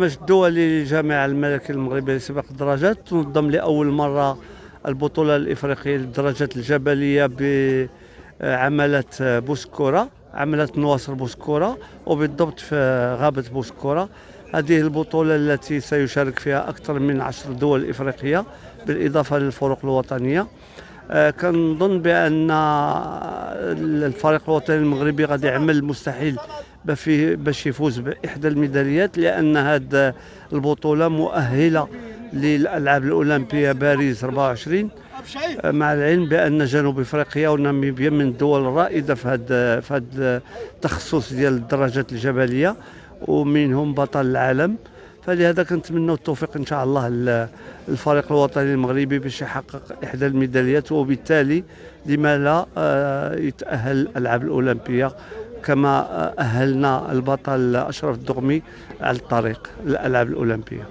البرنامج الدولي للجامعة الملكية المغربية لسباق الدراجات تنظم لأول مرة البطولة الإفريقية للدراجات الجبلية بعملة بوسكورة، عملة نواصر بوسكورة، وبالضبط في غابة بوسكورة. هذه البطولة التي سيشارك فيها أكثر من 10 دول إفريقية بالإضافة للفرق الوطنية. كنظن بأن الفريق الوطني المغربي غادي يعمل المستحيل باش يفوز بإحدى الميداليات، لأن هذه البطولة مؤهلة للألعاب الأولمبية باريس 24، مع العلم بأن جنوب أفريقيا وناميبيا من الدول الرائدة في هذا التخصص ديال الدراجات الجبلية، ومنهم بطل العالم. فلهذا كنتمنوا التوفيق ان شاء الله للفريق الوطني المغربي باش يحقق احدى الميداليات، وبالتالي لما لا يتاهل الالعاب الاولمبيه كما اهلنا البطل اشرف الدغمي على الطريق للالعاب الاولمبيه.